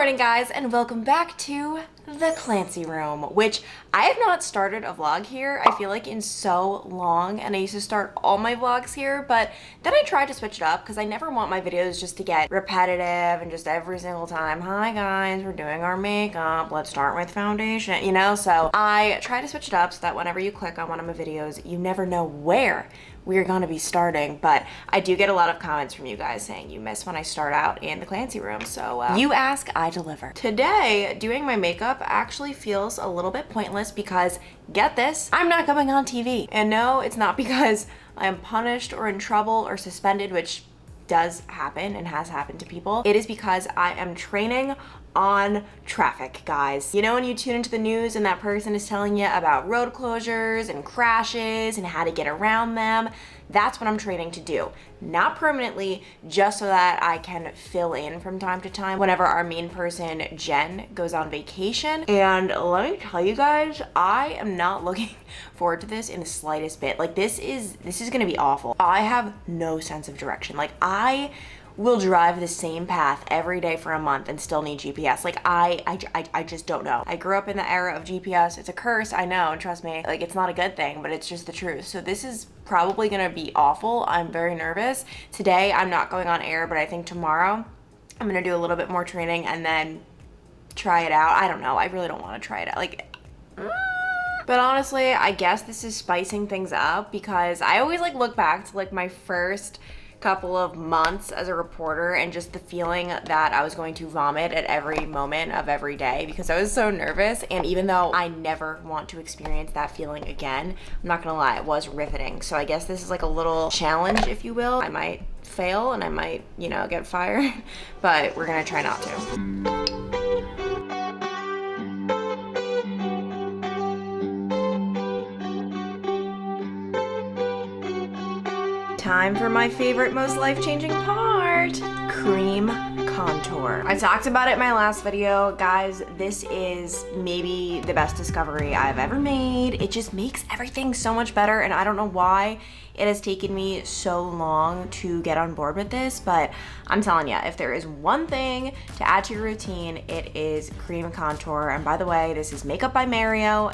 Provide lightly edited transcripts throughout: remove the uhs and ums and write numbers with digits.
morning, guys, and welcome back to the Clancy Room, which I have not started a vlog here, I feel like, in so long, and I used to start all my vlogs here, but then I tried to switch it up because I never want my videos just to get repetitive and just every single time, hi guys, we're doing our makeup, let's start with foundation, you know? So I try to switch it up so that whenever you click on one of my videos, you never know where we're gonna be starting. But I do get a lot of comments from you guys saying you miss when I start out in the Clancy Room, so you ask, I deliver. Today, doing my makeup actually feels a little bit pointless because, get this, I'm not going on TV. And no, it's not because I am punished or in trouble or suspended, which does happen and has happened to people. It is because I am training on traffic, guys. You know when you tune into the news and that person is telling you about road closures and crashes and how to get around them? That's what I'm training to do. Not permanently, just so that I can fill in from time to time whenever our main person, Jen, goes on vacation. And let me tell you guys, I am not looking forward to this in the slightest bit. Like, this is gonna be awful. I have no sense of direction. Like, I will drive the same path every day for a month and still need GPS. Like, I just don't know. I grew up in the era of GPS. It's a curse, I know, and trust me, like, it's not a good thing, but it's just the truth. So this is probably gonna be awful. I'm very nervous. Today, I'm not going on air, but I think tomorrow I'm gonna do a little bit more training and then try it out. I don't know. I really don't want to try it out. Like, but honestly, I guess this is spicing things up because I always like look back to like my first couple of months as a reporter and just the feeling that I was going to vomit at every moment of every day because I was so nervous. And even though I never want to experience that feeling again, I'm not gonna lie, it was riveting. So I guess this is like a little challenge, if you will. I might fail and I might, you know, get fired, but we're gonna try not to. Time for my favorite, most life-changing part, cream contour. I talked about it in my last video. Guys, this is maybe the best discovery I've ever made. It just makes everything so much better, and I don't know why it has taken me so long to get on board with this, but I'm telling you, if there is one thing to add to your routine, it is cream contour. And by the way, this is Makeup by Mario,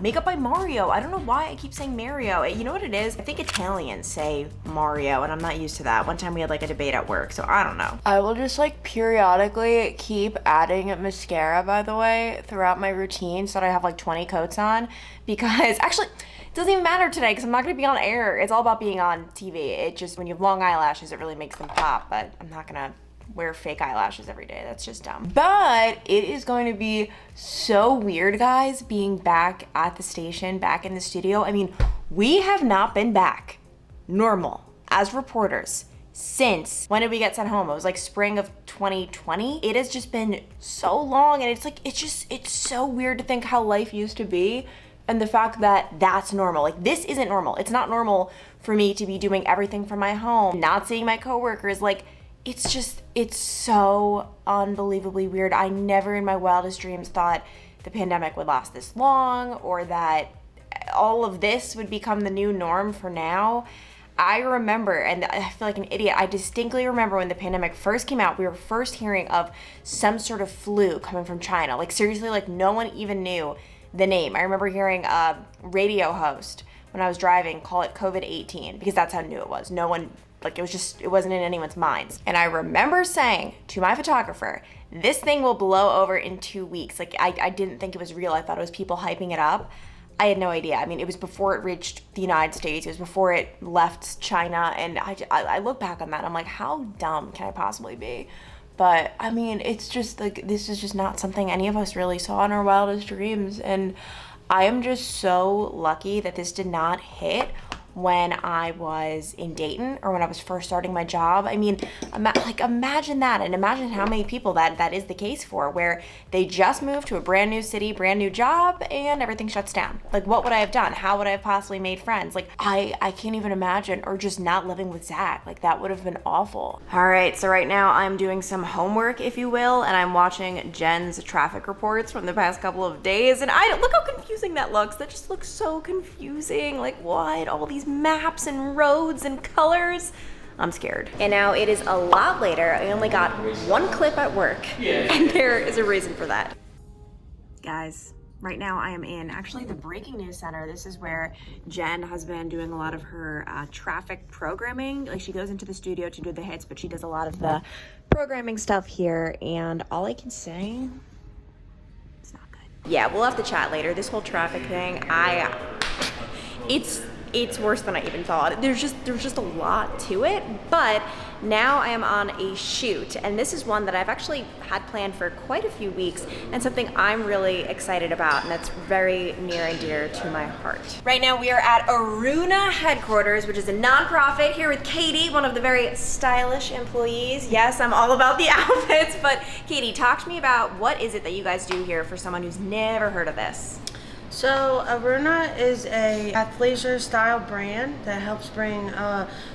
Makeup by Mario. I don't know why I keep saying Mario. You know what it is? I think Italians say Mario, and I'm not used to that. One time we had like a debate at work, so I don't know. I will just like periodically keep adding mascara, by the way, throughout my routine so that I have like 20 coats on, because actually, it doesn't even matter today because I'm not gonna be on air. It's all about being on TV. It just, when you have long eyelashes, it really makes them pop, but I'm not gonna wear fake eyelashes every day. That's just dumb. But it is going to be so weird, guys, being back at the station, back in the studio. I mean, we have not been back normal as reporters since, when did we get sent home? It was like spring of 2020. It has just been so long, and it's like, it's so weird to think how life used to be. And the fact that that's normal. Like, this isn't normal. It's not normal for me to be doing everything from my home, not seeing my coworkers. Like, it's so unbelievably weird. I never in my wildest dreams thought the pandemic would last this long, or that all of this would become the new norm for now. I remember, and I feel like an idiot, I distinctly remember when the pandemic first came out, we were first hearing of some sort of flu coming from China. Like, seriously, like, no one even knew the name. I remember hearing a radio host when I was driving call it COVID-18 because that's how new it was. No one, like, it wasn't in anyone's minds. And I remember saying to my photographer, this thing will blow over in 2 weeks. Like, I didn't think it was real. I thought it was people hyping it up. I had no idea. I mean, it was before it reached the United States. It was before it left China. And I look back on that, I'm like, how dumb can I possibly be? But I mean, it's just like, this is just not something any of us really saw in our wildest dreams. And I am just so lucky that this did not hit when I was in Dayton or when I was first starting my job. I mean, imagine that, and imagine how many people that is the case for, where they just moved to a brand new city, brand new job, and everything shuts down. Like, what would I have done? How would I have possibly made friends? Like, I can't even imagine, or just not living with Zach. Like, that would have been awful. All right, so right now I'm doing some homework, if you will, and I'm watching Jen's traffic reports from the past couple of days, and look how confusing that looks. That just looks so confusing. Like, what? All these maps and roads and colors. I'm scared. And now it is a lot later. I only got one clip at work, and there is a reason for that. Guys, right now I am in actually the breaking news center. This is where Jen has been doing a lot of her traffic programming. Like, she goes into the studio to do the hits, but she does a lot of the programming stuff here. And all I can say, it's not good. Yeah, we'll have to chat later. This whole traffic thing, it's worse than I even thought. There's just a lot to it, but now I am on a shoot, and this is one that I've actually had planned for quite a few weeks, and something I'm really excited about, and that's very near and dear to my heart. Right now we are at Aruna headquarters, which is a nonprofit, here with Katie, one of the very stylish employees. Yes, I'm all about the outfits, but Katie, talk to me about what is it that you guys do here for someone who's never heard of this? So Aruna is a athleisure style brand that helps bring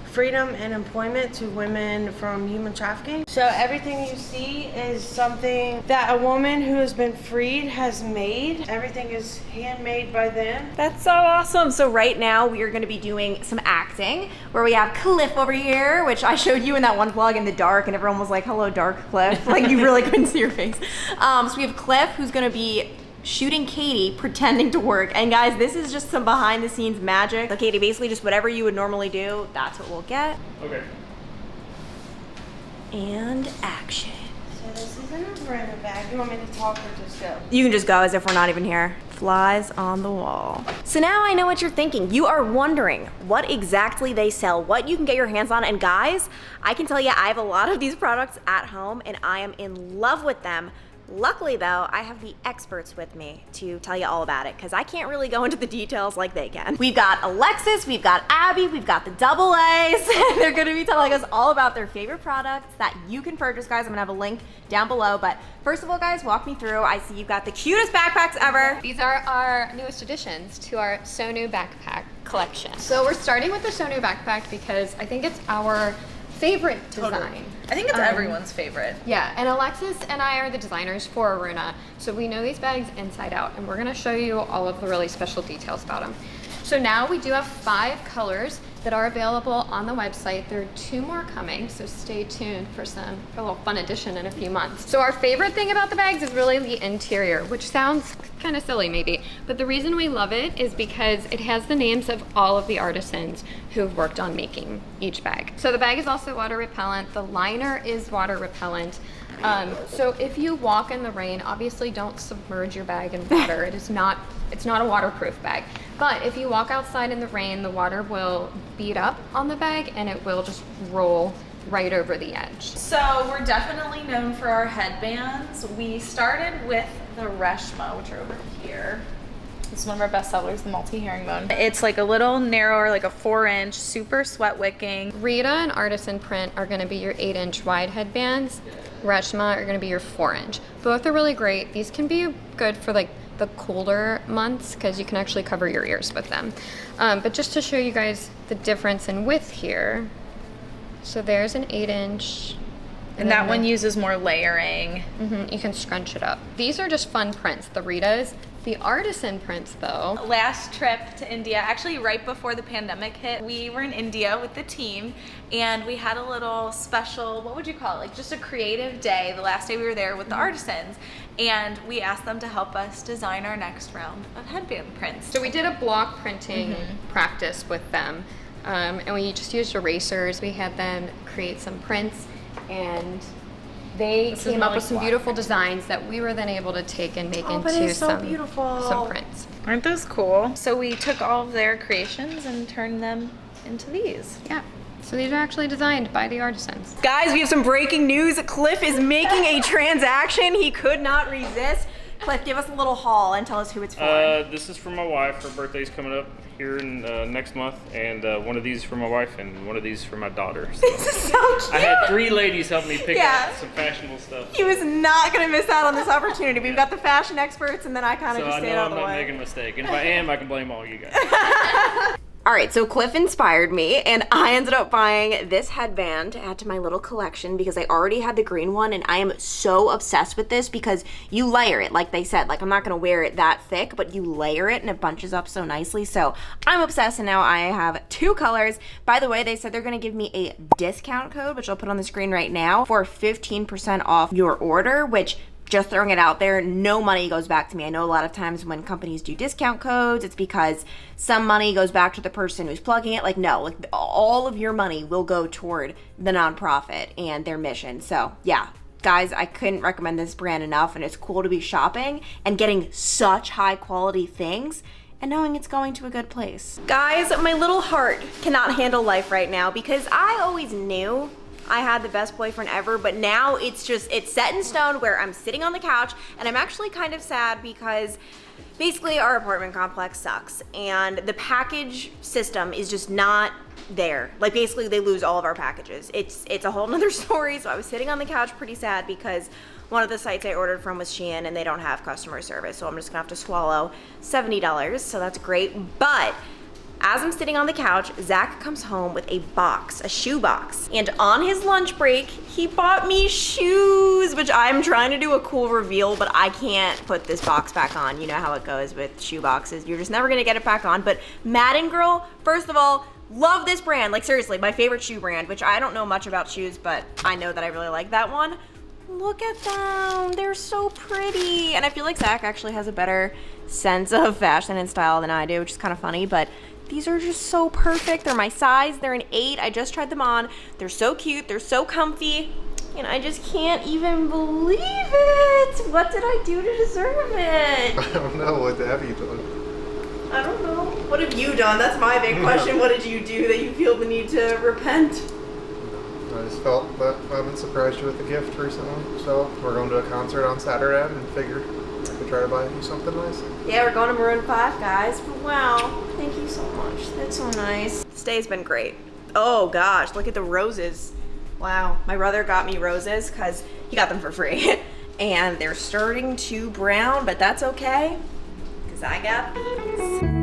freedom and employment to women from human trafficking. So everything you see is something that a woman who has been freed has made. Everything is handmade by them. That's so awesome. So right now we are going to be doing some acting where we have Cliff over here, which I showed you in that one vlog in the dark, and everyone was like, hello, dark Cliff. Like, you really couldn't see your face. So we have Cliff, who's going to be shooting Katie pretending to work. And guys, this is just some behind the scenes magic. So Katie, basically just whatever you would normally do, that's what we'll get. Okay. And action. So this isn't a Aruna bag. You want me to talk or just go? You can just go as if we're not even here. Flies on the wall. So now I know what you're thinking. You are wondering what exactly they sell, what you can get your hands on. And guys, I can tell you I have a lot of these products at home and I am in love with them. Luckily though, I have the experts with me to tell you all about it because I can't really go into the details like they can. We've got Alexis, we've got Abby, we've got the double A's. They're gonna be telling us all about their favorite products that you can purchase, guys. I'm gonna have a link down below, but first of all, guys, walk me through. I see you've got the cutest backpacks ever. These are our newest additions to our Sonu backpack collection. So we're starting with the Sonu backpack because I think it's our favorite design. I think it's everyone's favorite. Yeah, and Alexis and I are the designers for Aruna, so we know these bags inside out, and we're gonna show you all of the really special details about them. So now we do have 5 colors that are available on the website. There are 2 more coming, so stay tuned for a little fun addition in a few months. So our favorite thing about the bags is really the interior, which sounds kind of silly maybe, but the reason we love it is because it has the names of all of the artisans who've worked on making each bag. So the bag is also water repellent. The liner is water repellent. So if you walk in the rain, obviously don't submerge your bag in water. It's not a waterproof bag. But if you walk outside in the rain, the water will beat up on the bag and it will just roll right over the edge. So we're definitely known for our headbands. We started with the Reshma, which are over here. It's one of our best sellers, the multi-herringbone. It's like a little narrower, like a 4-inch, super sweat wicking. Rita and Artisan Print are gonna be your 8-inch wide headbands. Reshma are gonna be your 4-inch. Both are really great. These can be good for like the colder months because you can actually cover your ears with them. But just to show you guys the difference in width here. So there's an 8-inch. And that one uses more layering. You can scrunch it up. These are just fun prints, the Ritas. The artisan prints though. Last trip to India, actually right before the pandemic hit, we were in India with the team and we had a little special, what would you call it? Like just a creative day, the last day we were there with the artisans. And we asked them to help us design our next round of headband prints. So we did a block printing practice with them. And we just used erasers. We had them create some prints and they came up with some beautiful designs that we were then able to take and make into some prints. Aren't those cool? So we took all of their creations and turned them into these. Yeah. So these are actually designed by the artisans. Guys, we have some breaking news. Cliff is making a transaction he could not resist. Cliff, give us a little haul and tell us who it's for. This is for my wife. Her birthday's coming up here in next month, and one of these for my wife and one of these for my daughter. So This is so cute. I had 3 ladies help me pick out some fashionable stuff. He was not going to miss out on this opportunity. We've got the fashion experts, and then I kind of just stayed out of the way. So I know I'm not making a mistake, and if I am, I can blame all you guys. All right, so Cliff inspired me and I ended up buying this headband to add to my little collection because I already had the green one and I am so obsessed with this because you layer it, like they said. Like, I'm not gonna wear it that thick, but you layer it and it bunches up so nicely. So I'm obsessed and now I have 2 colors. By the way, they said they're gonna give me a discount code, which I'll put on the screen right now, for 15% off your order, which, just throwing it out there, no money goes back to me. I know a lot of times when companies do discount codes, it's because some money goes back to the person who's plugging it. Like, no, like all of your money will go toward the nonprofit and their mission. So yeah, guys, I couldn't recommend this brand enough, and it's cool to be shopping and getting such high quality things and knowing it's going to a good place. Guys, my little heart cannot handle life right now because I always knew I had the best boyfriend ever, but now it's set in stone where I'm sitting on the couch and I'm actually kind of sad because basically our apartment complex sucks and the package system is just not there. Like, basically they lose all of our packages. It's a whole nother story. So I was sitting on the couch pretty sad because one of the sites I ordered from was Shein and they don't have customer service. So I'm just gonna have to swallow $70. So that's great. But as I'm sitting on the couch, Zach comes home with a box, a shoe box. And on his lunch break, he bought me shoes, which I'm trying to do a cool reveal, but I can't put this box back on. You know how it goes with shoe boxes. You're just never gonna get it back on. But Madden Girl, first of all, love this brand. Like, seriously, my favorite shoe brand, which I don't know much about shoes, but I know that I really like that one. Look at them, they're so pretty. And I feel like Zach actually has a better sense of fashion and style than I do, which is kind of funny, but these are just so perfect. They're my size, they're an 8. I just tried them on. They're so cute, they're so comfy, and I just can't even believe it. What did I do to deserve it? I don't know. What have you done? I don't know. What have you done? That's my big question. What did you do that you feel the need to repent? I just felt that I haven't surprised you with a gift recently. So we're going to a concert on Saturday and figured I could try to buy you something nice. Yeah, we're going to Maroon 5, guys. Wow, thank you so much. That's so nice. This day's been great. Oh gosh, look at the roses. Wow, my brother got me roses because he got them for free. And they're starting to brown, but that's okay because I got these.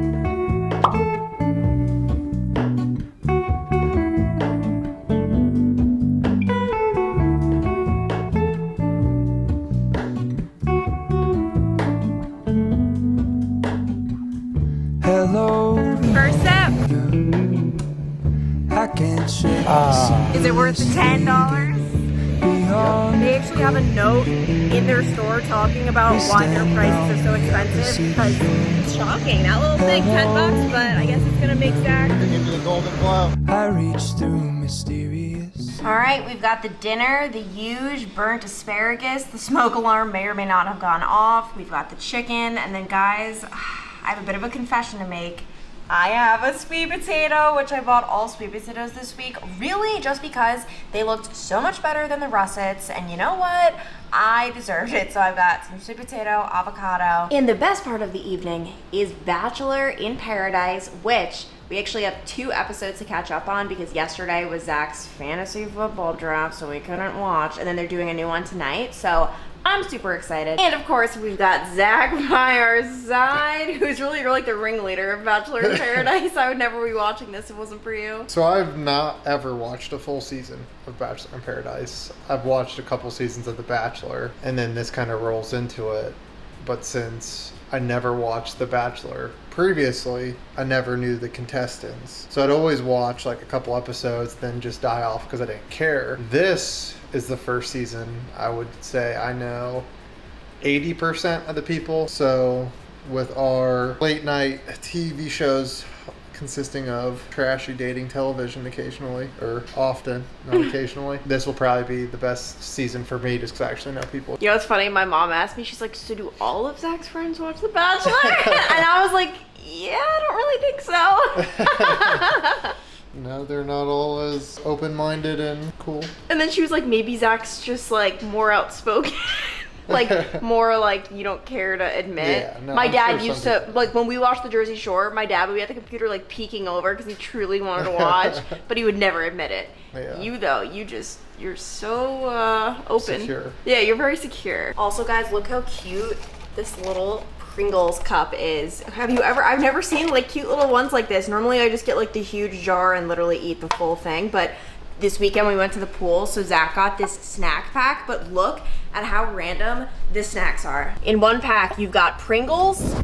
First sip. Is it worth the $10? They actually have a note in their store talking about why their prices are so expensive because it's shocking. That little thing, $10, but I guess it's gonna make Zach. I reach through mysterious. All right, we've got the dinner, the huge burnt asparagus. The smoke alarm may or may not have gone off. We've got the chicken, and then guys, I have a bit of a confession to make. I have a sweet potato, which I bought all sweet potatoes this week, really just because they looked so much better than the russets, and you know what? I deserved it, so I've got some sweet potato, avocado. And the best part of the evening is Bachelor in Paradise, which we actually have 2 episodes to catch up on because yesterday was Zach's fantasy football draft, so we couldn't watch, and then they're doing a new one tonight, so I'm super excited. And of course, we've got Zach by our side, who's really like the ringleader of Bachelor in Paradise. I would never be watching this if it wasn't for you. So I've not ever watched a full season of Bachelor in Paradise. I've watched a couple seasons of The Bachelor, and then this kind of rolls into it. But since I never watched The Bachelor previously, I never knew the contestants. So I'd always watch like a couple episodes, then just die off because I didn't care. This is the first season. I would say I know 80% of the people. So with our late night TV shows consisting of trashy dating television occasionally, or often, not occasionally, this will probably be the best season for me just because I actually know people. You know what's funny? My mom asked me, she's like, so do all of Zach's friends watch The Bachelor? And I was like, yeah, I don't really think so. No, they're not all as open-minded and cool. And then she was like, maybe Zach's just like more outspoken. Like more like you don't care to admit. Yeah, no, my I'm dad sure used some to people- like when we watched the Jersey Shore, my dad would be at the computer like peeking over because he truly wanted to watch, but he would never admit it. Yeah. You though, you're so open. Secure. Yeah, you're very secure. Also guys, look how cute this little Pringles cup is. I've never seen like cute little ones like this. Normally I just get like the huge jar and literally eat the full thing, but this weekend we went to the pool, so Zach got this snack pack, but look at how random the snacks are. In one pack, you've got Pringles,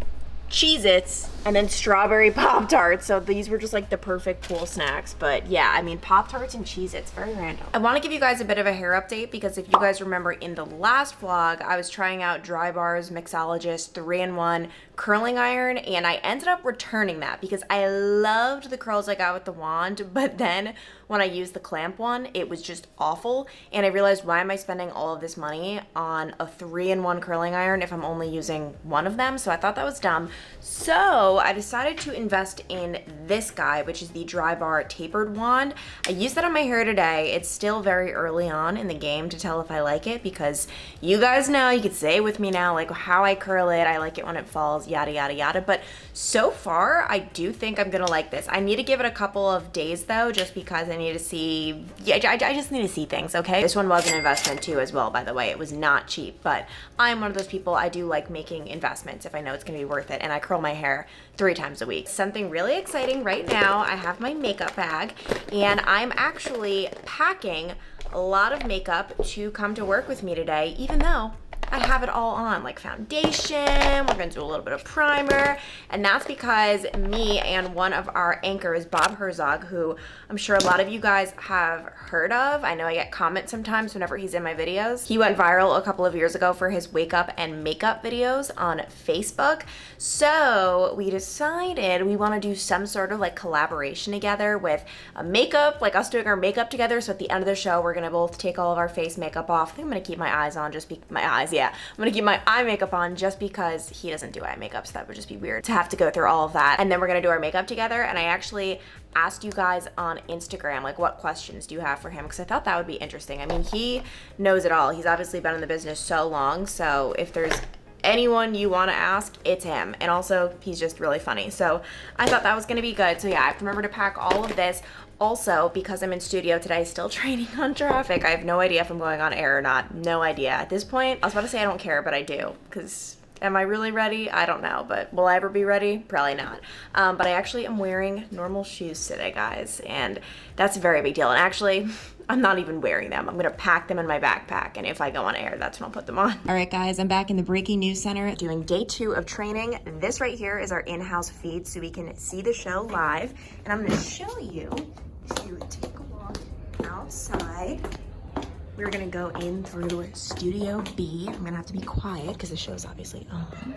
Cheez-Its, and then strawberry Pop-Tarts. So these were just like the perfect pool snacks. But yeah, I mean, Pop-Tarts and Cheez-Its, very random. I want to give you guys a bit of a hair update because if you guys remember in the last vlog, I was trying out Dry Bar's Mixologist 3-in-1 curling iron, and I ended up returning that because I loved the curls I got with the wand, but then when I used the clamp one, it was just awful, and I realized, why am I spending all of this money on a 3-in-1 curling iron if I'm only using one of them? So I thought that was dumb. So I decided to invest in this guy, which is the Dry Bar tapered wand. I used that on my hair today. It's still very early on in the game to tell if I like it, because you guys know, you could say it with me now, like how I curl it. I like it when it falls, yada yada yada. But so far I do think I'm gonna like this. I need to give it a couple of days though, just because I need to see, I just need to see things, okay? This one was an investment too as well, by the way. It was not cheap, but I'm one of those people, I do like making investments if I know it's gonna be worth it, and I curl my hair 3 times a week. Something really exciting right now, I have my makeup bag, and I'm actually packing a lot of makeup to come to work with me today, even though I have it all on, like foundation, we're gonna do a little bit of primer, and that's because me and one of our anchors, Bob Herzog, who I'm sure a lot of you guys have heard of. I know I get comments sometimes whenever he's in my videos. He went viral a couple of years ago for his wake up and makeup videos on Facebook. So we decided we wanna do some sort of like collaboration together with a makeup, like us doing our makeup together. So at the end of the show, we're gonna both take all of our face makeup off. I think I'm gonna keep my eyes on, I'm gonna keep my eye makeup on just because he doesn't do eye makeup, so that would just be weird to have to go through all of that. And then we're gonna do our makeup together, and I actually asked you guys on Instagram, like, what questions do you have for him? Because I thought that would be interesting. I mean, he knows it all. He's obviously been in the business so long, so if there's anyone you want to ask, it's him. And also, he's just really funny. So I thought that was gonna be good. So yeah, I have to remember to pack all of this. Also, because I'm in studio today, still training on traffic, I have no idea if I'm going on air or not. No idea. At this point, I was about to say I don't care, but I do. Because am I really ready? I don't know. But will I ever be ready? Probably not. But I actually am wearing normal shoes today, guys. And that's a very big deal. And actually, I'm not even wearing them. I'm gonna pack them in my backpack, and if I go on air, that's when I'll put them on. All right, guys, I'm back in the Breaking News Center doing day 2 of training. This right here is our in-house feed, so we can see the show live. And I'm gonna show you, if you take a walk outside, we're gonna go in through Studio B. I'm gonna have to be quiet because the show's obviously on.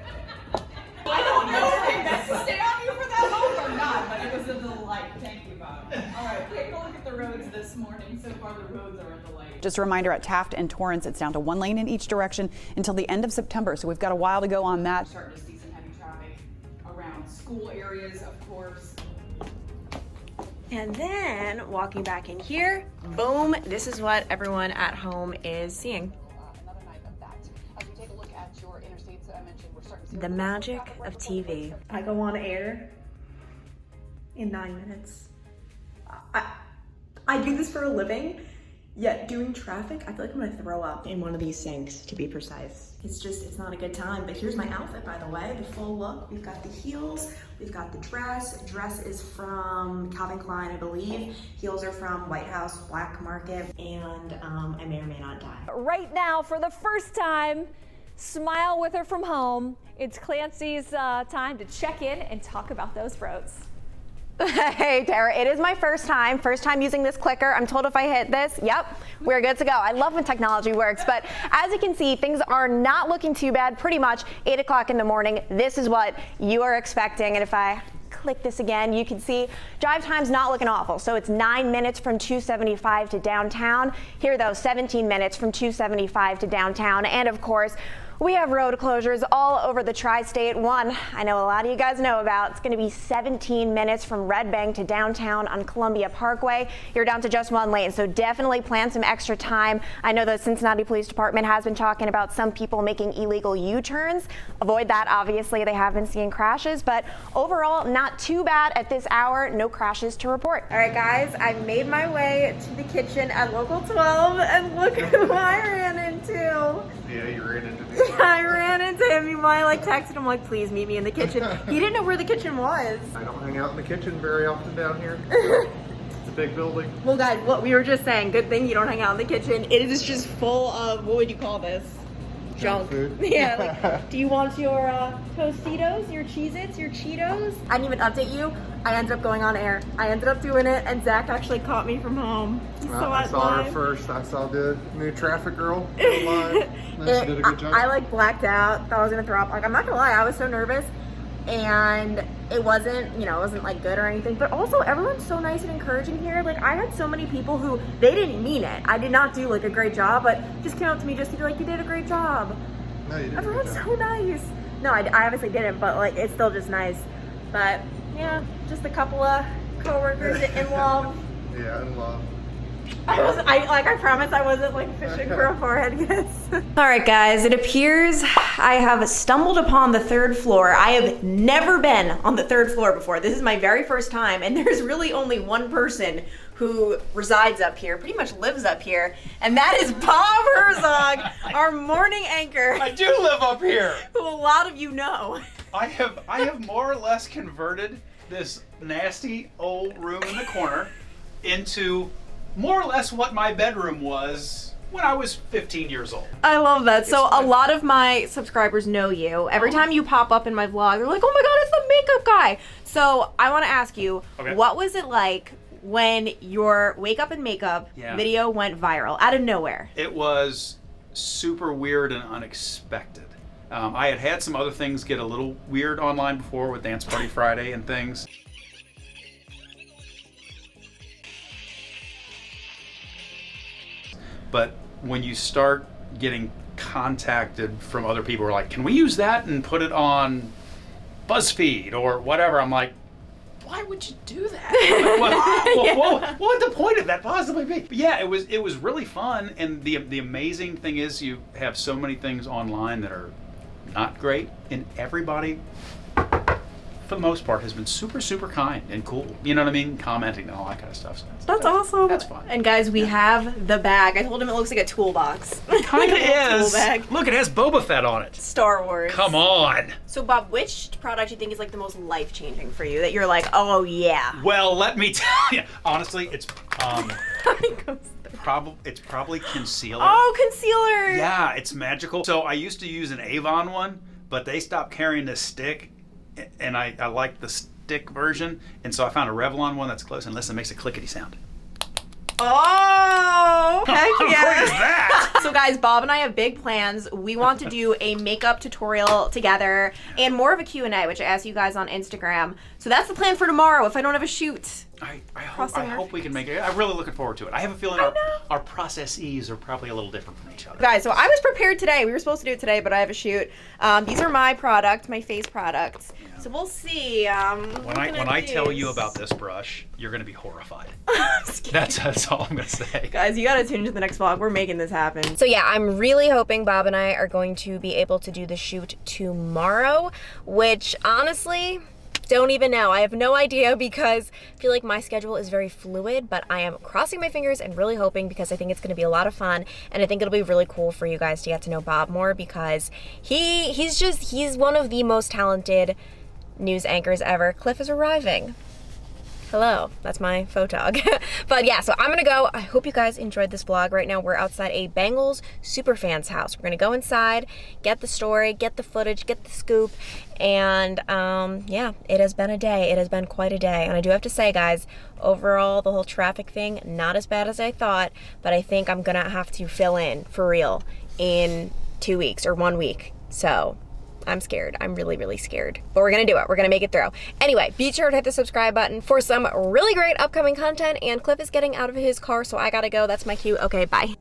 I don't know if that's to stay on you for that long or not, but it was a delight. Thank you, Bob. All right, take a look at the roads this morning. So far, the roads are a delight. Just a reminder, at Taft and Torrance, it's down to 1 lane in each direction until the end of September. So we've got a while to go on that. Starting to see some heavy traffic around school areas, of course. And then walking back in here, boom, this is what everyone at home is seeing. Another night of that. As we take a look at your interstates that I mentioned, we're starting to see The magic of TV. I go on air in 9 minutes. I do this for a living, yet doing traffic, I feel like I'm gonna throw up in one of these sinks, to be precise. It's not a good time, but here's my outfit, by the way, the full look. We've got the heels, we've got the dress. Dress is from Calvin Klein, I believe. Heels are from White House Black Market, and I may or may not die. Right now, for the first time, smile with her from home. It's Clancy's time to check in and talk about those roads. Hey Tara, it is my first time using this clicker. I'm told if I hit this, yep, we're good to go. I love when technology works, but as you can see, things are not looking too bad. Pretty much 8 o'clock in the morning, this is what you are expecting. And if I click this again, you can see drive time's not looking awful. So it's 9 minutes from 275 to downtown. Here though, 17 minutes from 275 to downtown. And of course, we have road closures all over the tri-state. One I know a lot of you guys know about. It's going to be 17 minutes from Red Bank to downtown on Columbia Parkway. You're down to just 1 lane, so definitely plan some extra time. I know the Cincinnati Police Department has been talking about some people making illegal U-turns. Avoid that, obviously. They have been seeing crashes, but overall, not too bad at this hour. No crashes to report. All right, guys, I made my way to the kitchen at Local 12, and look who I ran into. Yeah, you ran into me. I ran into him. He I like texted him like, please meet me in the kitchen. He didn't know where the kitchen was. I don't hang out in the kitchen very often down here. It's a big building. Well guys, what we were just saying, good thing you don't hang out in the kitchen. It is just full of, what would you call this? Junk food. Yeah, like, do you want your Tostitos, your Cheez-Its, your Cheetos? I didn't even update you. I ended up going on air. I ended up doing it, and Zach actually caught me from home. I saw her first. I saw the new Traffic Girl live. She did a good job. I like blacked out. Thought I was gonna throw up. Like, I'm not gonna lie, I was so nervous, and it wasn't, you know, it wasn't like good or anything. But also, everyone's so nice and encouraging here. Like, I had so many people who they didn't mean it. I did not do like a great job, but just came up to me just to be like, you did a great job. No, you did. Everyone's so nice. No, I obviously didn't, but like it's still just nice. But yeah, just a couple of coworkers in love. Yeah, in love. I promise I wasn't like fishing for a forehead kiss. All right, guys, it appears I have stumbled upon the third floor. I have never been on the third floor before. This is my very first time, and there's really only one person who resides up here, pretty much lives up here, and that is Bob Herzog, our morning anchor. I do live up here. Who a lot of you know. I have more or less converted this nasty old room in the corner into more or less what my bedroom was when I was 15 years old. I love that. So a lot of my subscribers know you. Every time you pop up in my vlog, they're like, oh my God, it's the makeup guy. So I want to ask you, what was it like when your wake up and makeup video went viral out of nowhere? It was super weird and unexpected. I had some other things get a little weird online before with Dance Party Friday and things. But when you start getting contacted from other people who are like, can we use that and put it on BuzzFeed or whatever? I'm like, why would you do that? What would the point of that possibly be? But yeah, it was really fun, and the amazing thing is you have so many things online that are not great, and everybody, for the most part, has been super kind and cool. You know what I mean? Commenting and all that kind of stuff. So that's awesome. That's fun. And guys, we have the bag. I told him it looks like a toolbox. It kind of is. Tool bag. Look, it has Boba Fett on it. Star Wars. Come on. So Bob, which product do you think is like the most life-changing for you? That you're like, oh yeah. Well, let me tell you. Honestly, it's probably concealer. Oh, concealer. Yeah, it's magical. So I used to use an Avon one, but they stopped carrying the stick, and I like the stick version, and so I found a Revlon one that's close, and listen, it makes a clickety sound. Oh, heck yeah. What is that? So guys, Bob and I have big plans. We want to do a makeup tutorial together and more of a Q&A, which I asked you guys on Instagram. So that's the plan for tomorrow if I don't have a shoot. I hope we can make it. I'm really looking forward to it. I have a feeling our processes are probably a little different from each other. Guys, so I was prepared today. We were supposed to do it today, but I have a shoot. These are my products, my face products. Yeah. So we'll see. When I tell you about this brush, you're going to be horrified. That's all I'm going to say. Guys, you got to tune into the next vlog. We're making this happen. So yeah, I'm really hoping Bob and I are going to be able to do the shoot tomorrow, which honestly, don't even know. I have no idea because I feel like my schedule is very fluid, but I am crossing my fingers and really hoping because I think it's going to be a lot of fun, and I think it'll be really cool for you guys to get to know Bob more because he's one of the most talented news anchors ever. Cliff is arriving. Hello, that's my photog. But yeah, so I'm gonna go. I hope you guys enjoyed this vlog. Right now we're outside a Bengals superfans house. We're gonna go inside, get the story, get the footage, get the scoop, and yeah, it has been a day. It has been quite a day. And I do have to say, guys, overall, the whole traffic thing, not as bad as I thought, but I think I'm gonna have to fill in for real in 2 weeks or 1 week. So I'm scared. I'm really, really scared. But we're gonna do it. We're gonna make it through. Anyway, be sure to hit the subscribe button for some really great upcoming content. And Cliff is getting out of his car, so I gotta go. That's my cue. Okay, bye.